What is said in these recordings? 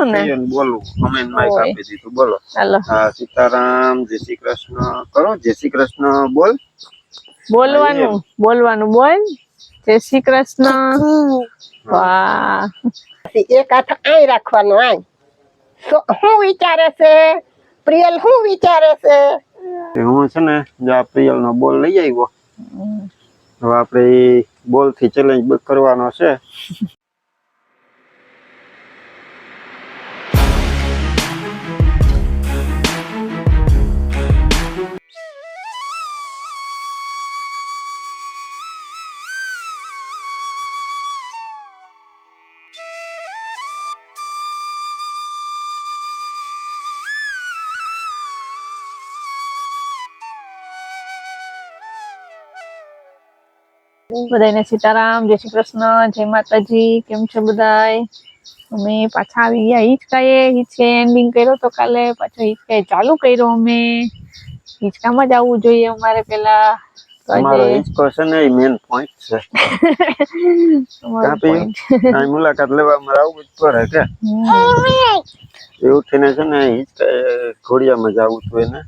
ને બોલું comment Mike આપી દીધું બોલો હાલો હા સીતારામ જય શ્રી કૃષ્ણ કરો જય શ્રી કૃષ્ણ બોલ બોલવાનું બોલવાનું બોલ જય શ્રી કૃષ્ણ વાહ એક હાથ આય રાખવાનો આય હું વિચારે છે પ્રિયલ હું વિચારે છે હું છે ને જો આ પ્રિયલ નો બોલ લઈ આવ્યો હવે આપણે બોલ થી ચેલેન્જ કરવાનો છે બધાને સીતારામ જય શ્રી કૃષ્ણ જય માતાજી કેમ છે બધાય અમે પાછા આવી ગયા હિચકે એન્ડિંગ કર્યો તો કાલે પાછો હિચકે ચાલુ કર્યો અમે હિચકામાં જ આવવું જોઈએ અમારે પેલા તમારો હિચકો છે ને મેન પોઈન્ટ છે આ મુલાકાત લેવા અમારે આવવું જ પડે કે એવું થઈને છે ને હિચકે ઘોડિયામાં જ આવવું જોઈએ ને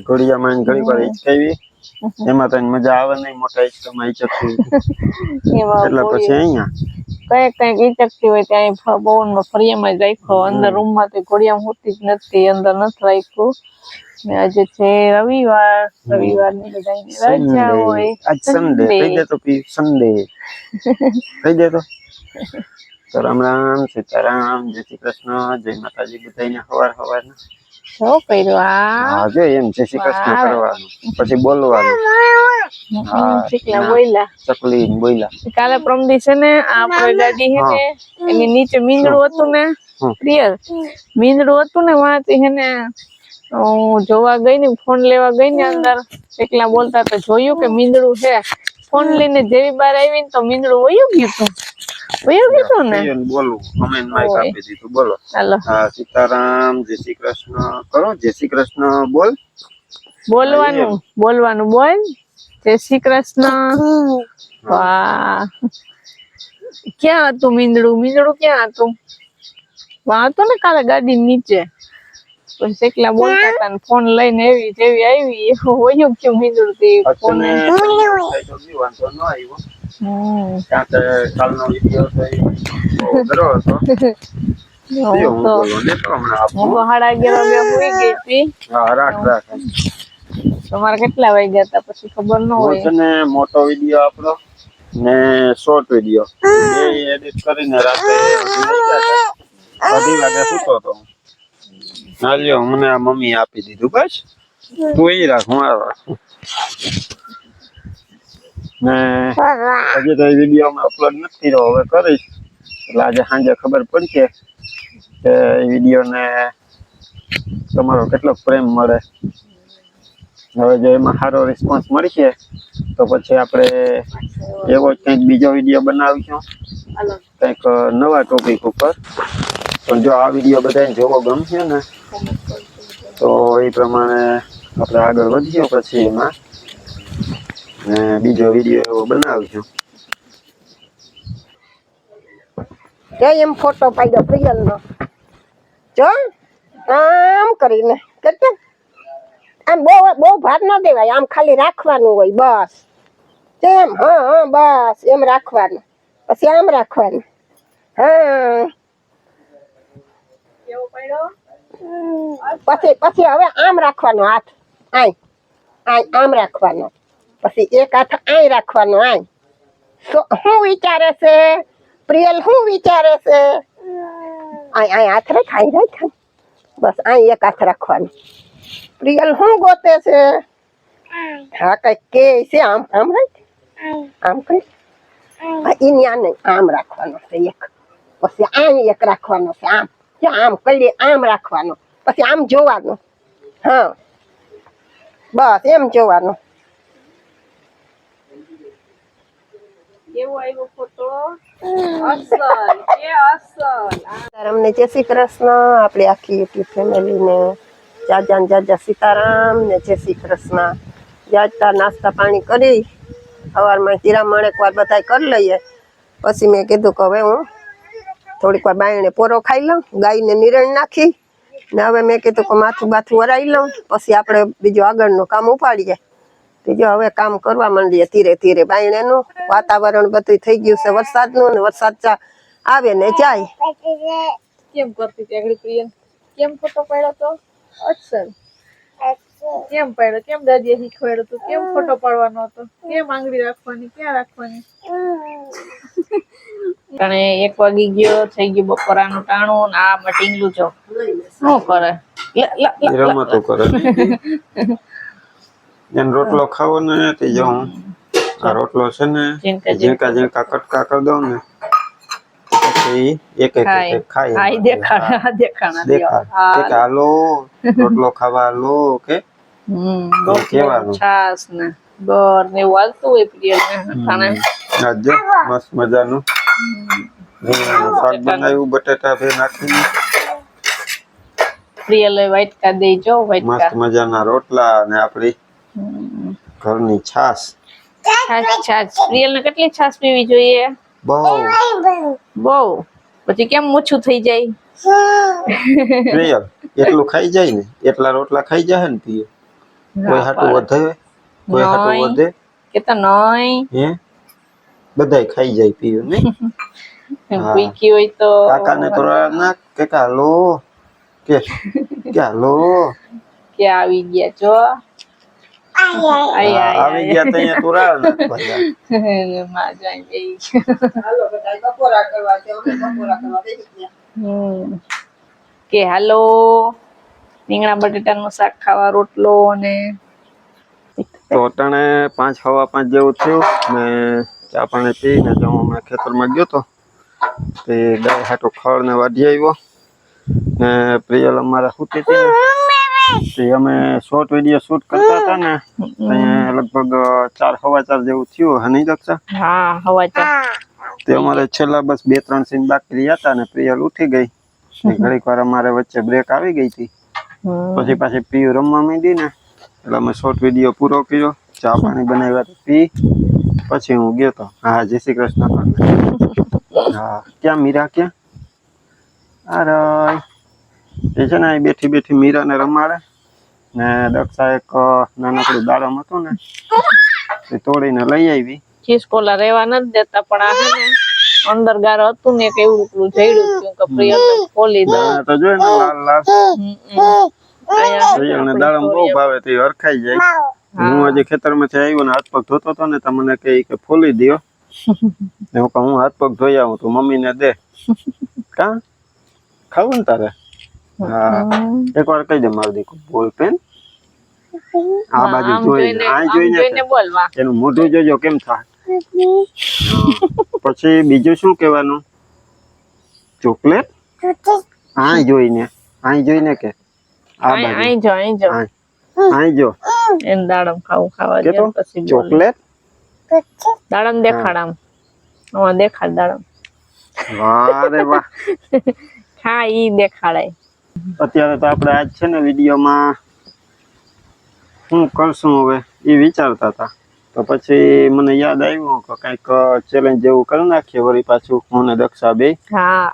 ઘોડિયામાં ઘણી વાર હિચકાવી એમાં તને મજા આવે નહીં મોટા હિચકામાં હિચકતી એટલે પછી અહીંયા કઈક હિચકતી હોય ત્યાં પવનમાં ફરિયામાં જ રાખ્યો અંદર રૂમ માં તો ઘોડિયામાં હોતી જ નથી અંદર નથી રાખ્યું આજે છે રવિવાર ની બધાની રજા હોય આજ સન્ડે કહી દે તો પી સન્ડે કહી દે તો રામ રામ સીતારામ જય શ્રી કૃષ્ણ જય માતાજી બધાને હવાર હવારના શું કર્યું હા જો એમ જય શ્રી કૃષ્ણ કરવાનું પછી બોલવાનું ચકલી બોલ્યા કાલે પ્રમદી છે ને આપણે ગાડી હે ને એની નીચે મીંદડું હતું ને પ્રિયલ મીંદડું હતું ને વાંચી હે ને જોવા ગઈ ને ફોન લેવા ગઈ ને અંદર એકલા બોલતા તો જોયું કે મીંદડું છે ફોન લઈને જેવી બાર આવી ને તો મીંદડું વયું ગયું ને બોલું કમેન્ટ માઈક આપી દીધું બોલો હા સીતારામ જય શ્રી કૃષ્ણ કરો જય શ્રી કૃષ્ણ બોલ બોલવાનું બોલ જય શ્રી કૃષ્ણ વાહ ક્યાં હતું મીંદડું ક્યાં હતું વાં હતું ને કાલે ગાડી નીચે પછી એકલા બોલતા હતા ને ફોન લઈને એવી જેવી આવી એવું વયું ગયું મીંદડું ફોન કાલનો વિડીયો તમારે કેટલા વાગ્યા હતા પછી ખબર ન હોય છે ને મોટો વિડીયો આપણો ને શોર્ટ વિડીયો બે એડિટ કરીને રાતે 2 વાગે સૂતો હતો ના લ્યો મને આ મમ્મી આપી દીધું બસ તું એ રાખ હું રાખું ને હજી તો વિડીયો અપલોડ નથી કર્યો હવે કરીશ એટલે આજે સાંજે ખબર પડશે કે વિડીયો ને તમારો કેટલો પ્રેમ મળે હવે જો એમાં સારો રિસ્પોન્સ મળશે તો પછી આપણે એવો જ કંઈક બીજો વિડીયો બનાવીશું કંઈક નવા ટોપિક ઉપર પણ જો આ વિડીયો બધાને જોવો ગમશે ને તો એ પ્રમાણે આપણે આગળ વધીએ પછી એમાં ને બીજો વિડીયો એવો બનાવીશું એમ ફોટો પાડ્યો પ્રિયલ નો જો આમ કરીને કેટલા આમ બહુ ભાર ન દેવાય આમ ખાલી રાખવાનું હોય બસ એમ હા બસ એમ રાખવાનું પછી આમ રાખવાનું હા પછી હવે આમ રાખવાનો હાથ આમ રાખવાનો પછી એક હાથ આય રાખવાનો આય હું વિચારે છે પ્રિયલ હું વિચારે છે આય હાથ રાખ બસ આય એક હાથ રાખવાનો પ્રિયલ હું ગોતે છે હા કઈ કે છે આમ રાખ આમ કરી ઈન્યા નહીં આમ રાખવાનો છે એક પછી આમ એક રાખવાનો છે આમ આમ કરી આમ રાખવાનો પછી આમ જોવાનું હા બસ એમ જોવાનું અમને જય શ્રી કૃષ્ણ આપણી આખી યુટ્યુબ ફેમિલીને જાજા સીતારામ ને જય શ્રી કૃષ્ણ જાજતા નાસ્તા પાણી કરી સવારમાં ચીરામણ એકવાર બધા કરી લઈએ પછી મેં કીધું કે હવે હું થોડીક વાર બાયણે પોરો ખાઈ લઉં, ગાયને નિરણ નાખી ને હવે મેં કીધું કે માથું બાથું વરાઈ લઉં, પછી આપણે બીજું આગળનું કામ ઉપાડીએ. તો જો હવે કામ કરવા માંડીએ ધીરે ધીરે. બાયણેનું વાતાવરણ બધું થઈ ગયું છે વરસાદનું, ને વરસાદ આવે ને જાય. કેમ કરતી હતી આગળ પ્રિયલ? કેમ ફોટો પાડ્યો તો? અક્ષર કેમ પાડ્યો? કેમ દાદીએ શીખવાડ્યો તો? કેમ ફોટો પાડવાનો હતો? કેમ આંગળી રાખવાની? ક્યાં રાખવાની? અને 1 વાગી ગયો, થઈ ગયું બપોરાનું ટાણું. આ મટીંગલું જો શું કરે? રમતો કરે. એને રોટલો ખાવો ને તે જો હું આ રોટલો છે ને ઝીણકા ઝીણકા કટકા કરી દઉં ને પછી એક ખાઈ. આઈ દેખાડા કે હાલો રોટલો ખાવા હાલો કે કેવાનું છાસ ને બર ને એવું હાલતું હોય પ્રિયલ ને ખાને. આજે મસ્ત મજાનું રીંગણાનું શાક બનાવ્યું બટેટા ભે નાખીને. પ્રિયલ વાટકા દેજો. મસ્ત મજાના રોટલા અને આપણી ઘરની છાસ. છાસ પ્રિયલ ને કેટલી છાસ પીવી જોઈએ? બહુ. પછી કેમ મૂછું થઈ જાય? પ્રિયલ એટલું ખાઈ જાય ને એટલા રોટલા ખાઈ જાય ને પીએ. કોઈ હાટું વધે? કોઈ હાટું વધે કે તો નહીં? હે બધાય ખાઈ જાય પીયું ને. પીકી હોય તો કાકાને તો ના કે હાલો કે હાલો કે આવી ગયા જો. આવી ગયા તો અહીંયા તુરાળ ના માં જાય બેઈ. હાલો બેટા બપોરા કરવા છે, અમે બપોરા કરવા બેસી ગયા. કે હાલો રીંગણા બટેટાનું શાક ખાવા રોટલો. અને તો અટાણે 5 સવા 5 જેવું થયું ને ચા પાણી પીને જો અમે ખેતરમાં ગયો તો તે ગાય હાટો ખળ ને વાઢી આવ્યો ને પ્રિયલ અમારે સૂતી હતી તે અમે શોર્ટ વિડીયો શૂટ કરતા હતા ને અહીંયા લગભગ 4 સવા 4 જેવું થયું હે નહીં દક્ષા? હા સવા 4. તે અમારે છેલ્લા બસ 2-3 સીન બાકી હતા ને પ્રિયલ ઉઠી ગઈ. ઘડીક વાર અમારે વચ્ચે બ્રેક આવી ગઈ હતી, પછી પાછી પીયું રમવા માંડી ને એટલે અમે શોર્ટ વિડીયો પૂરો કર્યો. ચા પાણી બનાવ્યા તો પી પછી હું ગયો તો. હા જય શ્રી કૃષ્ણ. હા ક્યાં મીરા ક્યાં? અરે એ છે ને બેઠી બેઠી મીરાને રમાડે ને દક્ષા એક નાનકડું દાડમ હતું ને એ તોડીને લઈ આવી. ખિસકોલા રહેવા નથી દેતા પણ આ છે ને અંદર ગાર હતું ને કે એવું એટલું જઈડું કે પ્રિયલ ખોલી દો તો જોઈ ને લાલ લાલ પ્રિયલ ને દાડમ બહુ ભાવે તે હરખાઈ જાય. હું આજે ખેતરમાંથી આવ્યો ને હાથ પગ ધોતો હતો ને તમને કહે કે ફોલી દો. હું હાથ પગ ધોઈ આવું તો મમ્મીને દે. કા ખાવું ને તારે? હા એકવાર કહી દે મારું દીકરું બોલ પેન. આ બાજુ જોઈને આ જોઈને બોલવા. એનું મોઢું જોજો કેમ થાય. પછી બીજું શું કહેવાનું? ચોકલેટ આ જોઈને કે આ બાજુ આઈ જો એન દાડમ ખાવા દે પછી ચોકલેટ દાડમ દેખાડામ. હા દેખાડ દાડમ. વાહ રે વાહ. હા ઈ દેખાડાય. અત્યારે તો આપણે આજ છે ને વિડીયોમાં શું કરશું હવે એ વિચારતા હતા તો પછી મને યાદ આવ્યું કે કંઈક ચેલેન્જ જેવું કરી નાખીએ વળી પાછું હું ને દક્ષા બે. હા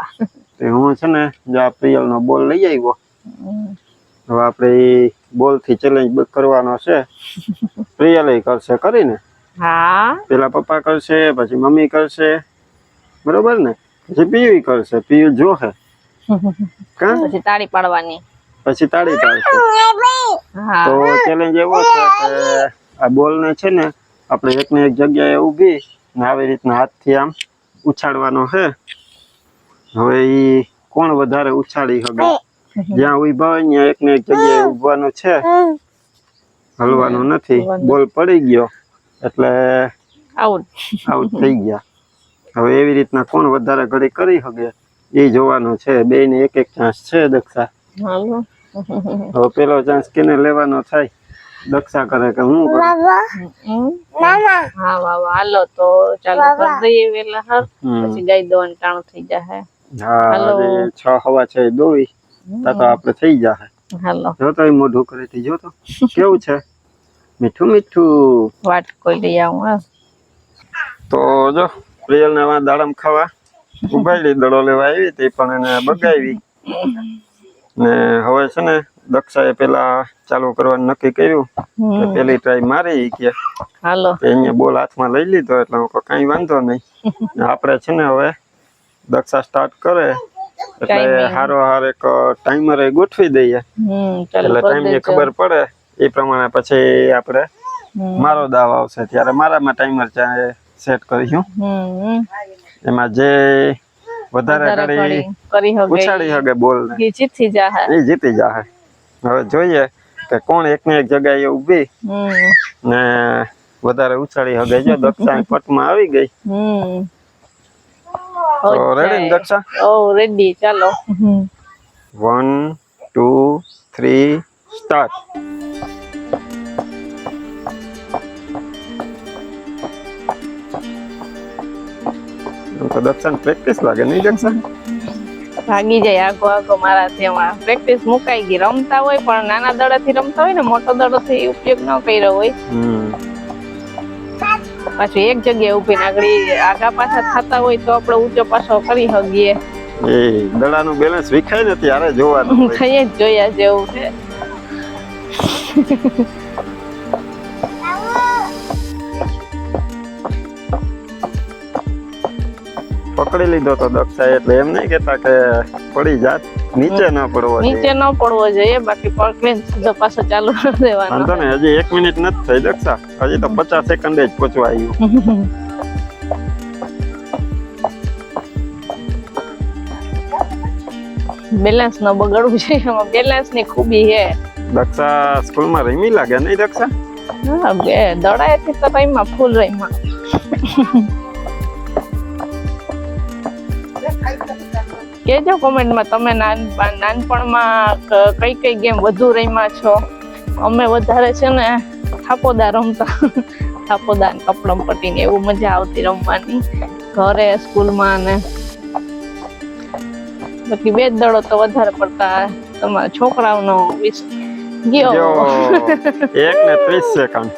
તો હું છે ને જો પ્રિયલ નો બોલ લઈ આવ્યો. હવે આપણે બોલ થી ચેલેન્જ કરવાનો છે. પ્રિયલ કરશે કરીને. હા પેલા પપ્પા કરશે પછી મમ્મી કરશે બરોબર ને પછી પીયુ કરશે. પીયુ જોશે પછી તાળી પાડવાની. પછી તાળી પાડશે. તો ચેલેન્જ એવો છે કે આ બોલ ને છે ને આપણે એક ને એક જગ્યાએ ઊભી ને આવી રીતના હાથથી આમ ઉછાળવાનો છે. હવે ઈ કોણ વધારે ઉછાળી શકે જ્યાં ઊભા હોય ત્યાં એક ને એક જગ્યાએ ઊભવાનું છે, હલવાનું નથી. બોલ પડી ગયો એટલે આઉટ થઈ ગયા. હવે એવી રીતના કોણ વધારે ઘડી કરી શકે એ જોવાનું છે. બે ને એક ચાન્સ છે દક્ષા. હવે પેલો ચાન્સ કેને લેવાનો થાય? દક્ષા કરે કે હું કરું? હા વાહ હાલો તો ચાલો કરી દઈએ વેલા હર પછી ગાય દોવાનું ટાણું થઈ જાય. હા 6 સવા 6 દોઈ તો આપણે થઈ જાય. હાલો જો તો મોઢું કરે થી જો તો કેવું છે મીઠું મીઠું. વાટ કોઈ લઈ આવું. તો જો પ્રિયલ ને દાડમ ખાવા ઉભાડી દડો લેવા આવી હતી પણ એને બગાવી ને હવે છે ને દક્ષાએ પેલા ચાલુ કરવાનું નક્કી કર્યું કે પેલી ટ્રાય મારી કે હાલો કે અહીંયા બોલ હાથમાં લઈ લીધો એટલે હું કહું કાંઈ વાંધો નહીં ને આપણે છે ને હવે દક્ષા સ્ટાર્ટ કરે એટલે Timing. હારો હાર એક ટાઈમર ગોઠવી દઈએ ચાલો એટલે ટાઈમ ની ખબર પડે એ પ્રમાણે પછી આપણે મારો દાવ આવશે ત્યારે મારામાં ટાઈમર સેટ કરીશું એમાં જે વધારે ઘડી કરી હગે ઉછાળી શકે બોલ ને ઈ જીતી જાહે એ જીતી જાહે હવે જોઈએ કે કોણ એક ને એક જગ્યાએ ઊભી ને વધારે ઉછાળી હગે જો દક્ષા પટમાં આવી ગઈ તો રેડી ને દક્ષા ઓ રેડી ચાલો 1 2 3 સ્ટાર્ટ તો દક્ષા પ્રેક્ટિસ લાગે નહીં દક્ષા ભાગી જાય આગો આગો મારાથી એમાં પ્રેક્ટિસ મુકાઈ ગઈ રમતા હોય પણ નાના દડાથી રમતા હોય ને મોટો દડોથી ઉપયોગ ન કર્યો હોય પાછું એક જગ્યાએ ઊભી નાગડી આગા પાછા થતા હોય તો આપણે ઊંચો પાછો કરી શકીએ એ દડાનું બેલેન્સ વિખાય ને ત્યારે જોવાનું હોય. થઈ જ જોયા જેવું છે પકડી લીધો તો દક્ષા એટલે એમ નહીં કેતા કે પડી જાત નીચે ના પડવો નીચે જોઈએ ન પડવો જોઈએ બાકી પકડીને સીધો પાછો ચાલુ કરી દેવાનો વાંધો ને હજી 1 મિનિટ નથી થઈ દક્ષા હજી તો 50 સેકન્ડ જ પહોંચવા આવ્યું બેલેન્સ ન બગડવું જોઈએ એમાં બેલેન્સ ની ખૂબી છે દક્ષા સ્કૂલમાં રમી લાગે નહીં દક્ષા હા બે દડાએથી તો રહીમાં ફૂલ રહીમાં કેજો કોમેન્ટમાં તમે નાનપણમાં કઈ કઈ ગેમ વધુ રમ્યા છો અમે વધારે છે ને થાપોદા રમતા થાપોદા ને કપડમ પટ્ટી ને એવું મજા આવતી રમવાની ઘરે સ્કૂલમાં ને બાકી બે દડો તો વધારે પડતા તમારા છોકરાઓનો ગયો જો 1 ને 30 સેકન્ડ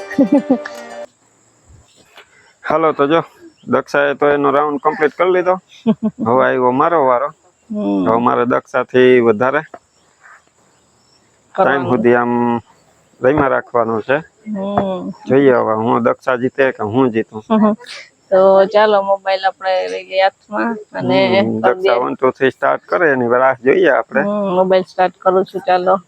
હાલો તો જો દક્ષાએ તો એનો રાઉન્ડ કમ્પ્લીટ કરી લીધો હવે આવ્યો મારો વારો હવે મારે દક્ષાથી વધારે ટાઈમ સુધી આમ રમ્યા રાખવાનું છે જોઈએ હવે હું દક્ષા જીતે કે હું જીતું તો ચાલો મોબાઈલ આપણે લઈ લઈએ હાથમાં અને દક્ષા 1 2 3 સ્ટાર્ટ કરે એની રાહ જોઈએ આપણે મોબાઈલ સ્ટાર્ટ કરું છું ચાલો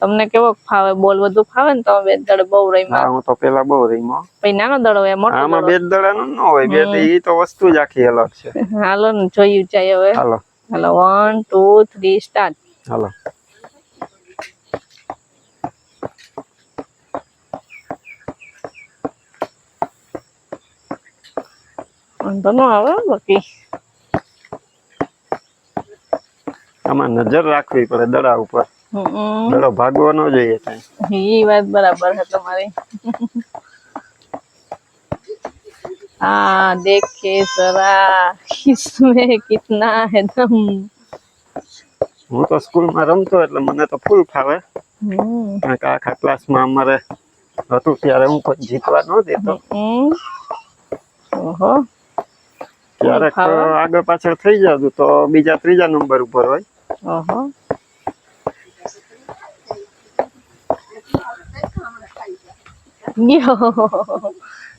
તમને કેવો ફાવે બોલ વધુ ફાવે ને તો બે દડ બહુ રમ્યા હું તો પેલા બહુ રમ્યો પછી નાનો દડો હોય મોટો આમાં બે દડાનો ન હોય બે ઈ તો વસ્તુ જ આખી અલગ છે હાલો ને જોયું જાય હવે હાલો હાલો 1 2 3 સ્ટાર્ટ હાલો વાંધો ન આવે બાકી આમાં નજર રાખવી પડે દડા ઉપર દડો ભાગવો ન જોઈએ એ વાત બરાબર છે તમારી हाँ देखे जरा इसमें कितना है दम હું તો સ્કૂલમાં રમતો એટલે મને તો ફૂલ ફાવે કારણ કે આખા ક્લાસમાં અમારે હતું ત્યારે હું કોઈ જીતવા ન દેતો ઓહો ક્યારેક આગળ પાછળ થઈ જતું તો બીજા ત્રીજા નંબર ઉપર હોય ઓહો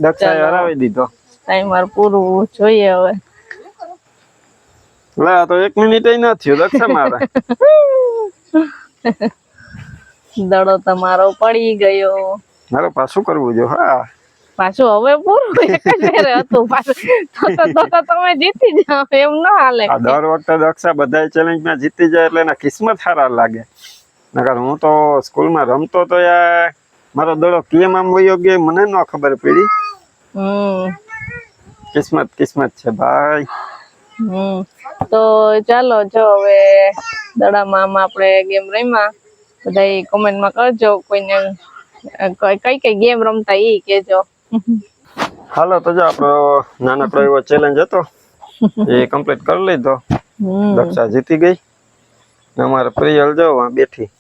દક્ષાએ હરાવી દીધો ટાઈમર પૂરું જોઈએ હવે લે તો 1 મિનિટ ન થયો દક્ષા મારે દડો તમારો પડી ગયો મારે પાછું કરવું જો હા પાછું હવે પૂરું એક જ ફેરે હતું પાછું તો તમે જીતી જાઓ એમ ન હાલે આ દર વખતે દક્ષા બધા ચેલેન્જમાં જીતી જાય એટલે એના કિસ્મત સારા લાગે નકર હું તો સ્કૂલમાં રમતો તો યાર મારો દડો કેમ આમ વયો ગયો મને ન ખબર પડી કિસ્મત છે ભાઈ તો ચાલો જો હવે દડામાં આપણે ગેમ રમ્યા બધા કોમેન્ટમાં કરજો કોઈને કઈ કઈ ગેમ રમતા ઈ કેજો હાલો તો જો આપણો નાનકડો એવો ચેલેન્જ હતો એ કમ્પ્લીટ કરી લીધો દક્ષા જીતી ગઈ અમારે પ્રિયલ જો બેઠી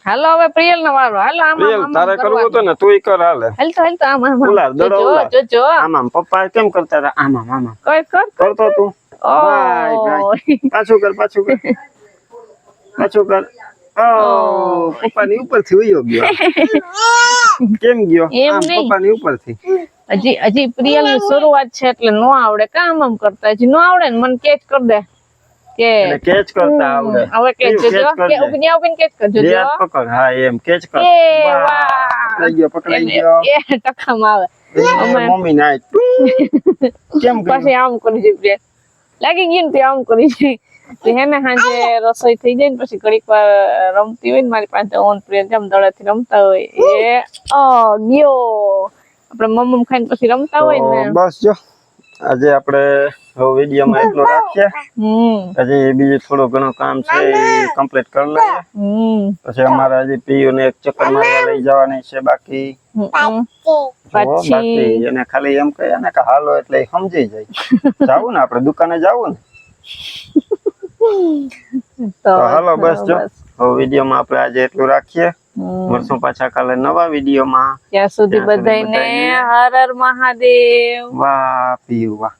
હાલો હવે પ્રિયલ નો વારો હાલો આમ પ્રિયલ તારે કરવું હતો ને તુંય કર હાલે હાલ તો આમ ઉલાર દડો ઉલાર જો આમ પપ્પા કેમ કરતા હતા આમ કર કરતો તું ભાઈ. પાછું કર પપ્પાની ઉપરથી વયો ગયો કેમ ગયો એમ આમ નહીં. પપ્પાની ઉપરથી હજી પ્રિયલ ની શરૂઆત છે એટલે નો આવડે કામ આમ કરતા હજી નો આવડે ને મને કેચ કર દે કે એને કેચ કરતા આવડે હવે કેચ કેવું જો catch કરજે? કે ઉભી કેચ કરજો બે જો હાથ પકડ હા એમ કેચ કર એ વાહ, વાહ પકડાઈ ગયો એ ટકામાં આવે મમ્મી ના કેમ પછી કર્યું? આમ કરી દે પ્રિયલ લાગી ગયું ને તે આમ કરી દે તે હે ને હાંજે રસોઈ થઈ જાય ને પછી ઘડીક વાર રમતી હોય ને મારી પાસે ઓન પ્રિયલ જેમ દડાથી રમતા હોય એ ગયો આપણે મમ્મ ખાઈને પછી રમતા હોય ને તો બસ જો આજે આપણે વિડીયોમાં એટલો રાખીએ હજી બીજું થોડું ઘણું કામ છે એ કમ્પ્લીટ કરી લઈએ પછી અમારે હજી પીયુ ને એક ચક્કર મારવા લઈ જવાની છે બાકી બાકી એને ખાલી એમ કહે ને કે હાલો એટલે એ સમજી જાય જાવું ને આપણે દુકાને જાવું ને તો હાલો બસ જો વિડીયોમાં આપણે આજે એટલું રાખીએ મળશું પાછા કાલે નવા વિડીયોમાં ત્યાં સુધી બધાને હર હર મહાદેવ વાહ પીયુ વાહ